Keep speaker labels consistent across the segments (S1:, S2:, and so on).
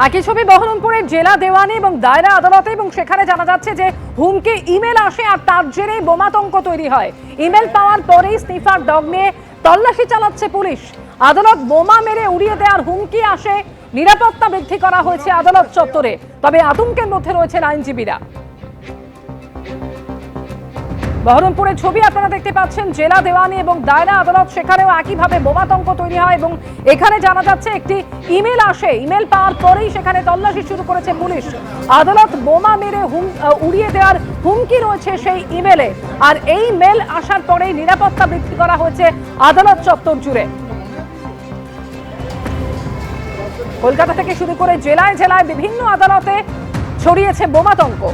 S1: একই ছবি বহরমপুরের জেলা দেওয়ানি এবং দায়রা আদালতে, এবং সেখানে জানা যাচ্ছে যে হুমকি ইমেল আসে আর তার জেরে বোমাতঙ্ক তৈরি হয়। ইমেল পাওয়ার পরেই স্নিফার ডগ নিয়ে তল্লাশি চালাচ্ছে পুলিশ। আদালত বোমা মেরে উড়িয়ে দেওয়ার হুমকি আসে, নিরাপত্তা বৃদ্ধি করা হয়েছে আদালত চত্বরে। তবে আতঙ্কের মধ্যে রয়েছেন আইনজীবীরা। বহরমপুরের ছবি আপনারা দেখতে পাচ্ছেন, জেলা দেওয়ানি এবং দায়রা আদালত, সেখানেও একইভাবে বোমাতঙ্ক তৈরি হয় এবং এখানে জানা যাচ্ছে একটি ইমেল আসে। ইমেল পাওয়ার পরেই সেখানে তল্লাশি শুরু করেছে পুলিশ। আদালত বোমা মেরে উড়িয়ে দেওয়ার হুমকি রয়েছে সেই ইমেলে, আর এই মেল আসার পরেই নিরাপত্তা বৃদ্ধি করা হয়েছে আদালত চত্বর জুড়ে। কলকাতা থেকে শুরু করে জেলায় জেলায় বিভিন্ন আদালতে ছড়িয়েছে বোমাতঙ্ক।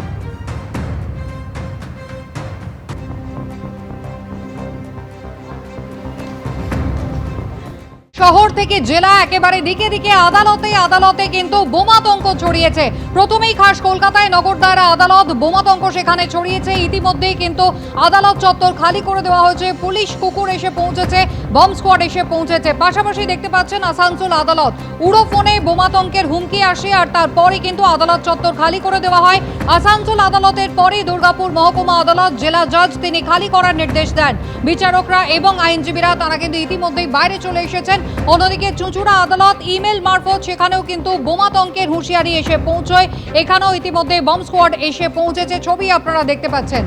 S2: শহর থেকে জেলা একেবারে দিকে দিকে আদালতে আদালতে কিন্তু বোমাতঙ্ক ছড়িয়েছে। প্রথমেই খাস কলকাতায় নগর দায়রা আদালত, বোমাতঙ্ক সেখানে ছড়িয়েছে। ইতিমধ্যেই কিন্তু আদালত চত্বর খালি করে দেওয়া হয়েছে, পুলিশ কুকুর এসে পৌঁছেছে, বম স্কোয়াড এসে পৌঁছেছে। পাশাপাশি দেখতে পাচ্ছেন আসানসোল আদালত, উড়ো ফোনে বোমাতঙ্কের হুমকি আসে আর তারপরে কিন্তু আদালত চত্বর খালি করে দেওয়া হয়। আসানসোল আদালতের পরেই দুর্গাপুর মহকুমা আদালত, জেলা জজ তিনি খালি করার নির্দেশ দেন। বিচারকরা এবং আইনজীবীরা তারা কিন্তু ইতিমধ্যেই বাইরে চলে এসেছেন। অন্যদিকে চুঁচুড়া আদালত, ইমেল মারফত সেখানেও কিন্তু বোমাতঙ্কের হুঁশিয়ারি এসে পৌঁছয়। এখানেও ইতিমধ্যে বম স্কোয়াড এসে পৌঁছেছে। ছবি আপনারা দেখতে পাচ্ছেন।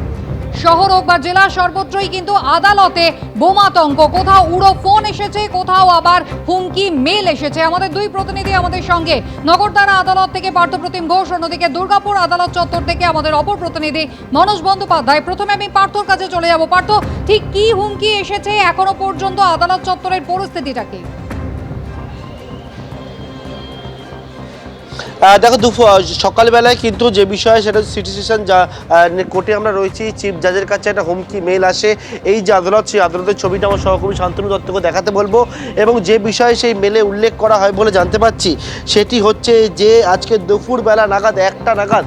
S2: শহর হোক বা জেলা, সর্বত্রই কিন্তু আদালতে বোমাতঙ্ক। কোথাও উড়ো ফোন এসেছে, কোথাও আবার হুমকি মেল এসেছে। আমাদের দুই প্রতিনিধি আমাদের সঙ্গে, নগরদারা আদালত থেকে পার্থপ্রতিম ঘোষ, অন্যদিকে দুর্গাপুর আদালত চত্বর থেকে আমাদের অপর প্রতিনিধি মনোজ বন্দ্যোপাধ্যায়। প্রথমে আমি পার্থর কাছে চলে যাব। পার্থ, ঠিক কি হুমকি এসেছে এখনো পর্যন্ত, আদালত চত্বরের পরিস্থিতিটা কি?
S3: দেখো সকালবেলায় কিন্তু যে বিষয় সেটা সিটি সেশন কোর্টে আমরা রয়েছি, চিফ জাজের কাছে একটা হুমকি মেল আসে। এই যে আদালত, সেই আদালতের ছবিটা আমার সহকর্মী শান্তনু দত্তকে দেখাতে বলবো। এবং যে বিষয়ে সেই মেলে উল্লেখ করা হয় বলে জানতে পারছি, সেটি হচ্ছে যে আজকে দুপুরবেলা নাগাদ 1টা নাগাদ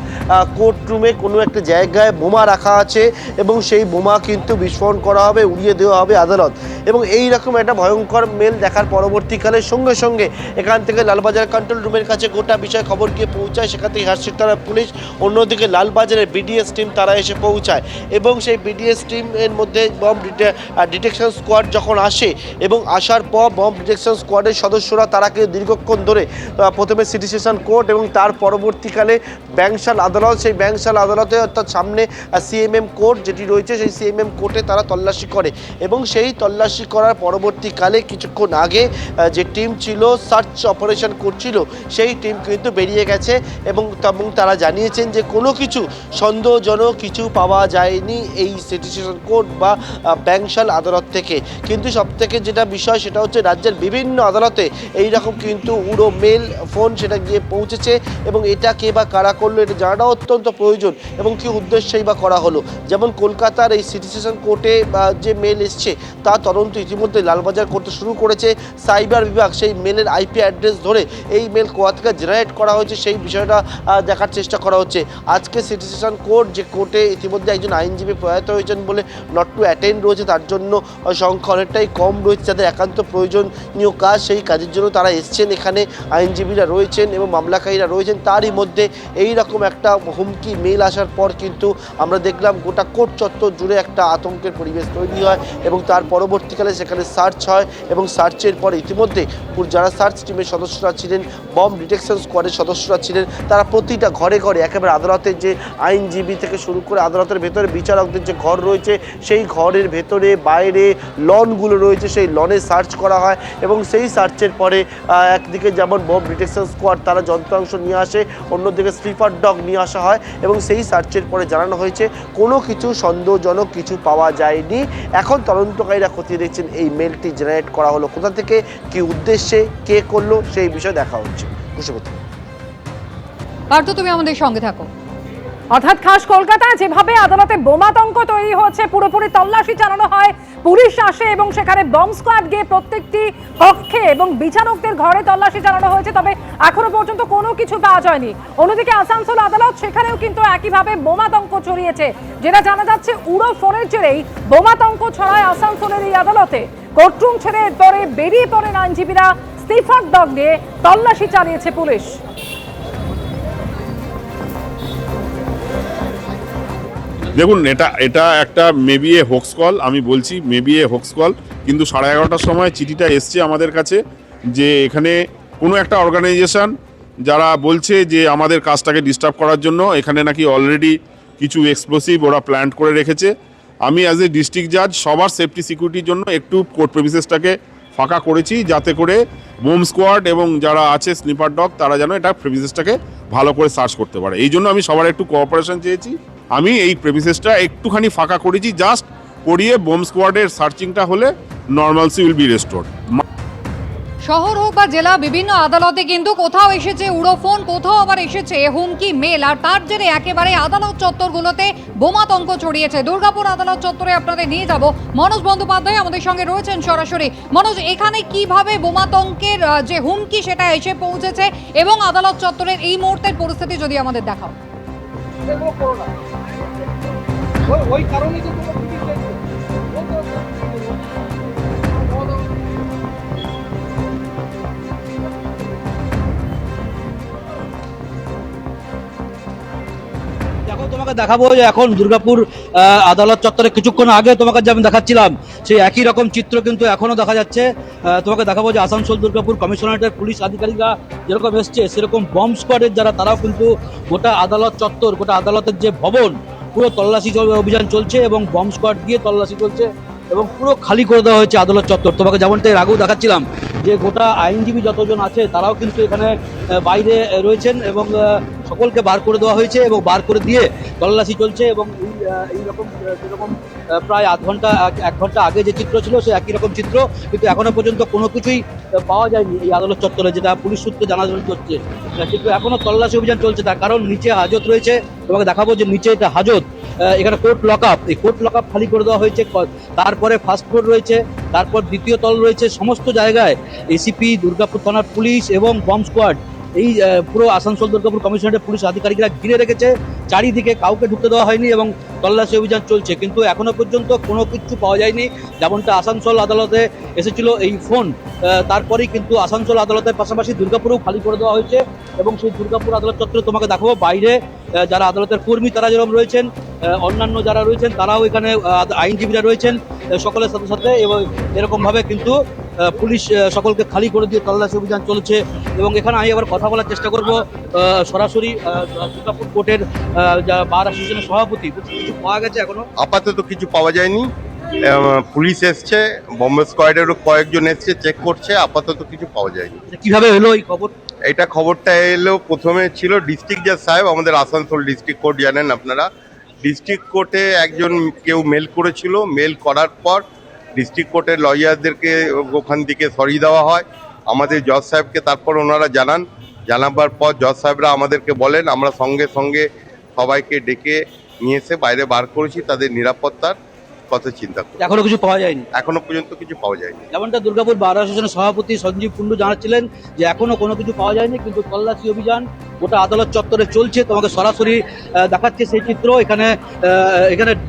S3: কোর্ট রুমে কোনো একটা জায়গায় বোমা রাখা আছে এবং সেই বোমা কিন্তু বিস্ফোরণ করা হবে, উড়িয়ে দেওয়া হবে আদালত। এবং এই রকম একটা ভয়ঙ্কর মেল দেখার পরবর্তীকালে সঙ্গে সঙ্গে এখান থেকে লালবাজার কন্ট্রোল রুমের কাছে গোটা বিষয় খবর গিয়ে পৌঁছায়। সেখান থেকে হার্টশিট থানার পুলিশ, অন্যদিকে লালবাজারের বিডিএস টিম তারা এসে পৌঁছায়। এবং সেই বিডিএস টিমের মধ্যে বম ডিটেকশন স্কোয়াড যখন আসে, এবং আসার পর বম ডিটেকশন স্কোয়াডের সদস্যরা তারা কিন্তু দীর্ঘক্ষণ ধরে প্রথমে সিটি সেশন কোর্ট এবং তার পরবর্তীকালে ব্যাংশাল আদালত, সেই ব্যাংশাল আদালতে অর্থাৎ সামনে সিএমএম কোর্ট যেটি রয়েছে, সেই সিএমএম কোর্টে তারা তল্লাশি করে। এবং সেই তল্লাশি করার পরবর্তীকালে কিছুক্ষণ আগে যে টিম ছিল সার্চ অপারেশন করছিল, সেই টিম কিন্তু বেরিয়ে গেছে। এবং তারা জানিয়েছেন যে কোনো কিছু সন্দেহজনক কিছু পাওয়া যায়নি এই সিটি সেশন কোর্ট বা ব্যাংশাল আদালত থেকে। কিন্তু সবথেকে যেটা বিষয় সেটা হচ্ছে রাজ্যের বিভিন্ন আদালতে এই রকম কিন্তু উড়ো মেল ফোন সেটা গিয়ে পৌঁছেছে, এবং এটা কে বা কারা করলো এটা জানাটা অত্যন্ত প্রয়োজন এবং কী উদ্দেশ্যেই বা করা হলো। যেমন কলকাতার এই সিটি সেশন কোর্টে যে মেল এসছে তা তদন্ত ইতিমধ্যে লালবাজার করতে শুরু করেছে সাইবার বিভাগ। সেই মেলের আইপি অ্যাড্রেস ধরে এই মেল কোথা থেকে জেনারেট করা হয়েছে সেই বিষয়টা দেখার চেষ্টা করা হচ্ছে। আজকে সিটি সেশন কোর্ট, যে কোর্টে ইতিমধ্যে একজন আইনজীবী প্রয়াত হয়েছেন বলে নট টু অ্যাটেন্ড রয়েছে, তার জন্য সংখ্যা অনেকটাই কম রয়েছে। যাদের একান্ত প্রয়োজনীয় কাজ, সেই কাজের জন্য তারা এসছেন এখানে, আইনজীবীরা রয়েছেন এবং মামলাকারীরা রয়েছেন। তারই মধ্যে এই রকম একটা হুমকি মেল আসার পর কিন্তু আমরা দেখলাম গোটা কোর্ট চত্বর জুড়ে একটা আতঙ্কের পরিবেশ তৈরি হয় এবং তার পরবর্তীকালে সেখানে সার্চ হয়। এবং সার্চের পরে ইতিমধ্যে যারা সার্চ টিমের সদস্যরা ছিলেন, বম ডিটেকশন স্কোয়াডের সদস্যরা ছিলেন, তারা প্রতিটা ঘরে ঘরে একেবারে আদালতের যে আইনজীবী থেকে শুরু করে আদালতের ভেতরে বিচারকদের যে ঘর রয়েছে, সেই ঘরের ভেতরে বাইরে লনগুলো রয়েছে, সেই লনে সার্চ করা হয়। এবং সেই সার্চের পরে একদিকে যেমন বম ডিটেকশন স্কোয়াড তারা যন্ত্রাংশ নিয়ে আসে, অন্যদিকে স্লিপার ডগ নিয়ে আসা হয়। এবং সেই সার্চের পরে জানানো হয়েছে কোনো কিছু সন্দেহজনক কিছু পাওয়া যায়নি। এখন তদন্তকারীরা খতিয়ে দেখছেন এই মেলটি জেনারেট করা হলো কোথা থেকে, কী উদ্দেশ্যে, কে করলো, সেই বিষয়ে দেখা হচ্ছে।
S2: পার্থ, তুমি আমাদের সঙ্গে থাকো।
S1: অর্থাৎ খাস কলকাতায় যেভাবে আদালতে বোমাতঙ্ক তৈরি হচ্ছে, পুরোপুরি তল্লাশি চালানো হয়, পুলিশ আসে এবং সেখানে বম স্কোয়াড গিয়ে প্রত্যেকটি কক্ষে এবং বিচারকদের ঘরে তল্লাশি চালানো হয়েছে, তবে এখনো পর্যন্ত কোনো কিছু পাওয়া যায়নি। অন্যদিকে আসানসোল আদালত, সেখানেও কিন্তু একইভাবে বোমাতঙ্ক ছড়িয়েছে। যেটা জানা যাচ্ছে উড়ো ফোনের জেরেই বোমাতঙ্ক ছড়ায় আসানসোলের এই আদালতে। কোর্টরুম ছেড়ে এরপরে বেরিয়ে পড়েন আইনজীবীরা, স্নিফার ডগ নিয়ে তল্লাশি চালিয়েছে পুলিশ।
S4: দেখুন এটা একটা মেবি এ হোক্স কল, আমি বলছি মেবি এ হোক্স কল, কিন্তু 11:30টার সময় চিঠিটা এসছে আমাদের কাছে যে এখানে কোনো একটা অর্গানাইজেশন যারা বলছে যে আমাদের কাজটাকে ডিস্টার্ব করার জন্য এখানে নাকি অলরেডি কিছু এক্সপ্লোসিভ ওরা প্ল্যান্ট করে রেখেছে। আমি অ্যাজ এ ডিস্ট্রিক্ট জাজ সবার সেফটি সিকিউরিটির জন্য একটু কোর্ট প্রেমিসেসটাকে ফাঁকা করেছি, যাতে করে বোম স্কোয়াড এবং যারা আছে স্নিপার ডগ তারা যেন এটা প্রেমিসেসটাকে ভালো করে সার্চ করতে পারে। এই জন্য আমি সবার একটু কোঅপারেশন চেয়েছি। আমি এই প্রেমিসেসটা একটুখানি ফাঁকা করেছি, জাস্ট করিয়ে বোম স্কোয়াডের সার্চিংটা হলে নর্মালসি উইল বি রেস্টোর্ড।
S2: শহর হোক বা জেলা, বিভিন্ন আদালতে কিন্তু কোথাও এসেছে উড়োফোন, কোথাও আবার এসেছে হুমকি মেল, আর তার জেরে একেবারে আদালত চত্বরগুলোতে বোমাতঙ্ক ছড়িয়েছে। দুর্গাপুর আদালত চত্বরে আপনাদের নিয়ে যাব। মনোজ বন্দ্যোপাধ্যায় আমাদের সঙ্গে রয়েছেন সরাসরি। মনোজ, এখানে কিভাবে বোমাতঙ্কের যে হুমকি সেটা এসে পৌঁছেছে এবং আদালত চত্বরের এই মুহূর্তের পরিস্থিতি যদি আমাদের দেখাও।
S5: ওই কারণে তো তোমাকে দেখাবো যে এখন দুর্গাপুর আদালত চত্বরে কিছুক্ষণ আগে তোমাকে যে আমি দেখাচ্ছিলাম সেই একই রকম চিত্র কিন্তু এখনো দেখা যাচ্ছে। তোমাকে দেখাবো যে আসানসোল দুর্গাপুর কমিশনারেটের পুলিশ আধিকারিকরা যেরকম এসছে সেরকম বম্ব স্কোয়াডের যারা তারাও কিন্তু গোটা আদালত চত্বর, গোটা আদালতের যে ভবন পুরো তল্লাশি অভিযান চলছে এবং বম্ব স্কোয়াড দিয়ে তল্লাশি চলছে এবং পুরো খালি করে দেওয়া হয়েছে আদালত চত্বর। তোমাকে যেমনটা এর আগেও দেখাচ্ছিলাম যে গোটা আইনজীবী যতজন আছে তারাও কিন্তু এখানে বাইরে রয়েছেন এবং সকলকে বার করে দেওয়া হয়েছে এবং বার করে দিয়ে তল্লাশি চলছে এবং এইরকম যেরকম প্রায় এক ঘন্টা আগে যে চিত্র ছিল সে একই রকম চিত্র, কিন্তু এখনো পর্যন্ত কোনো কিছুই পাওয়া যায়নি এই আদালত চত্বরে, যেটা পুলিশ সূত্রে জানা যাচ্ছে। কিন্তু এখনো তল্লাশি অভিযান চলছে, তার কারণ নিচে হাজত রয়েছে। তোমাকে দেখাবো যে নিচে এটা হাজত, এখানে কোর্ট লক আপ, এই কোর্ট লক আপ খালি করে দেওয়া হয়েছে। তারপরে ফার্স্ট ফ্লোর রয়েছে, তারপর দ্বিতীয় তল রয়েছে, সমস্ত জায়গায় এসিপি, দুর্গাপুর থানার পুলিশ এবং বম্ব স্কোয়াড, এই পুরো আসানসোল দুর্গাপুর কমিশনারেটের পুলিশ আধিকারিকরা ঘিরে রেখেছে। চারিদিকে কাউকে ঢুকতে দেওয়া হয়নি এবং তল্লাশি অভিযান চলছে, কিন্তু এখনো পর্যন্ত কোনো কিছু পাওয়া যায়নি। যেমনটা আসানসোল আদালতে এসেছিল এই ফোন, তারপরেই কিন্তু আসানসোল আদালতের পাশাপাশি দুর্গাপুরেও খালি করে দেওয়া হয়েছে এবং সেই দুর্গাপুর আদালত চত্বরে তোমাকে দেখাবো বাইরে যারা আদালতের কর্মী তারা যেরকম রয়েছেন, অন্যান্য যারা রয়েছেন তারাও এখানে আইনজীবীরা রয়েছেন সকলের সাথে সাথে, এবং এরকমভাবে কিন্তু পুলিশ সকলকে খালি করে দিয়ে তল্লাশি অভিযান চলছে। এবং এখানে আমি আবার কথা বলার চেষ্টা করব সরাসরি দুর্গাপুর কোর্টের বার অ্যাসোসিয়েশনের সভাপতি। কিছু পাওয়া গেছে এখনো?
S6: আপাতত কিছু পাওয়া যায়নি। পুলিশ এসছে, বম্বে স্কোয়াডেরও কয়েকজন এসছে, চেক করছে, আপাতত কিছু পাওয়া যায়নি।
S5: কিভাবে হলো এই খবর?
S6: এটা খবরটা এলো প্রথমে ছিল ডিস্ট্রিক্ট জাজ সাহেব, আমাদের আসানসোল ডিস্ট্রিক্ট কোর্ট জানেন আপনারা, ডিস্ট্রিক্ট কোর্টে একজন কেউ মেল করেছিল। মেল করার পর ডিস্ট্রিক্ট কোর্টের লয়ারদেরকে ওখান থেকে সরিয়ে দেওয়া হয়, আমাদের জজ সাহেবকে তারপর ওনারা জানাবার পর জজ সাহেবরা আমাদেরকে বলেন, আমরা সঙ্গে সঙ্গে সবাইকে ডেকে নিয়ে এসে বাইরে বার করেছি, তাদের নিরাপত্তার কথা চিন্তা করি।
S5: এখনো কিছু পাওয়া যায়নি?
S6: এখনো পর্যন্ত কিছু পাওয়া যায়নি।
S5: যেমনটা দুর্গাপুর বার অ্যাসোসিয়েশনের সভাপতি সঞ্জীব কুন্ডু জানাচ্ছিলেন যে এখনো কোনো কিছু পাওয়া যায়নি, কিন্তু তল্লাশি অভিযান গোটা আদালত চত্বরে চলছে। তোমাকে সরাসরি দেখাচ্ছে সেই চিত্র। এখানে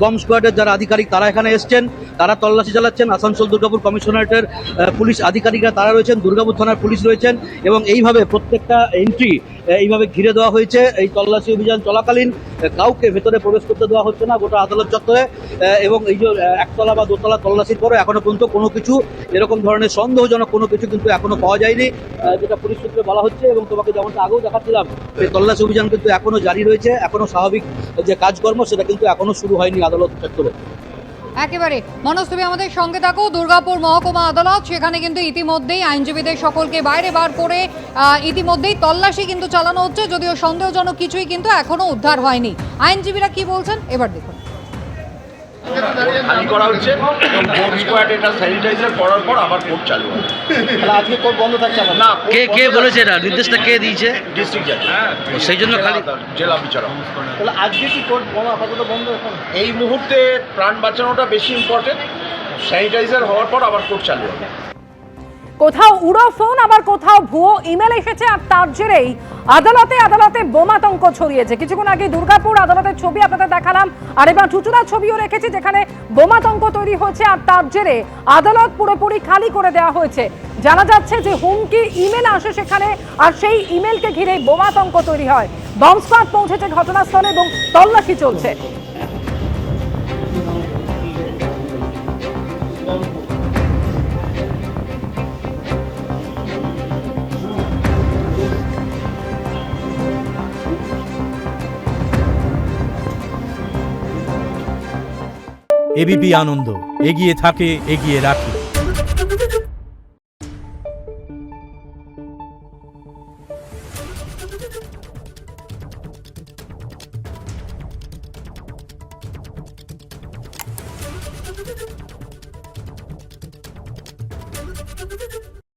S5: বম্ব স্কোয়াডের যারা আধিকারিক তারা এখানে এসছেন, তারা তল্লাশি চালাচ্ছেন। আসানসোল দুর্গাপুর কমিশনারেটের পুলিশ আধিকারিকরা তারা রয়েছেন, দুর্গাপুর থানার পুলিশ রয়েছেন, এবং এইভাবে প্রত্যেকটা এন্ট্রি এইভাবে ঘিরে দেওয়া হয়েছে। এই তল্লাশি অভিযান চলাকালীন কাউকে ভেতরে প্রবেশ করতে দেওয়া হচ্ছে না গোটা আদালত চত্বরে। এবং এই যে একতলা বা দোতলা তল্লাশির পরে এখনো পর্যন্ত কোনো কিছু এরকম ধরনের সন্দেহজনক কোনো কিছু কিন্তু এখনো পাওয়া যায়নি, যেটা পুলিশ সূত্রে বলা হচ্ছে। এবং তোমাকে যেমনটা আগেও দেখাচ্ছিলাম, এই তল্লাশি অভিযান কিন্তু এখনো জারি রয়েছে, এখনো স্বাভাবিক যে কাজকর্ম সেটা কিন্তু এখনো শুরু হয়নি আদালত চত্বরে।
S2: একেবারে মনোজ, তুমি আমাদের সঙ্গে থাকো। দুর্গাপুর মহকুমা আদালত, সেখানে কিন্তু ইতিমধ্যেই আইনজীবীদের সকলকে বাইরে বার করে ইতিমধ্যেই তল্লাশি কিন্তু চালানো হচ্ছে, যদিও সন্দেহজনক কিছুই কিন্তু এখনো উদ্ধার হয়নি। আইনজীবীরা কি বলছেন এবার দেখুন।
S7: খালি করা হচ্ছে এবং বোম স্কোয়াড এটা স্যানিটাইজার করার পর আবার কোর্ট চালু হবে।
S5: তাহলে আজকে কোর্ট বন্ধ থাকছে?
S7: না,
S5: কে বলেছে এটা? নির্দেশটা কে দিয়েছে?
S7: ডিস্ট্রিক্ট জাজ।
S5: সেই জন্য খালি
S7: জেলা বিচারক।
S5: তাহলে আজকে কি কোর্ট বন্ধ, আপাতত বন্ধ? এখন
S7: এই মুহূর্তে প্রাণ বাঁচানোটা বেশি ইম্পর্টেন্ট। স্যানিটাইজার হওয়ার পর আবার কোর্ট চালু হবে।
S1: কোথাও উড়ো ফোন, আবার কোথাও ভুয়ো ইমেল এসেছে, আর তার জেরেই আদালতে বোমাতঙ্ক ছড়িয়েছে। কিছুক্ষণ আগে দুর্গাপুর আদালতের ছবি আপনাদের দেখালাম, আর এবার চুচুড়ার ছবিও রেখেছি যেখানে বোমাতঙ্ক তৈরি হয়েছে, আর তার জেরে আদালত পুরোপুরি খালি করে দেওয়া হয়েছে। জানা যাচ্ছে যে হুমকি ইমেল আসে সেখানে, আর সেই ইমেলকে ঘিরে বোমাতঙ্ক তৈরি হয়। বম্ব স্কোয়াড পৌঁছেছে ঘটনাস্থলে এবং তল্লাশি চলছে।
S8: এবিপি আনন্দ, এগিয়ে থাকে, এগিয়ে রাখে।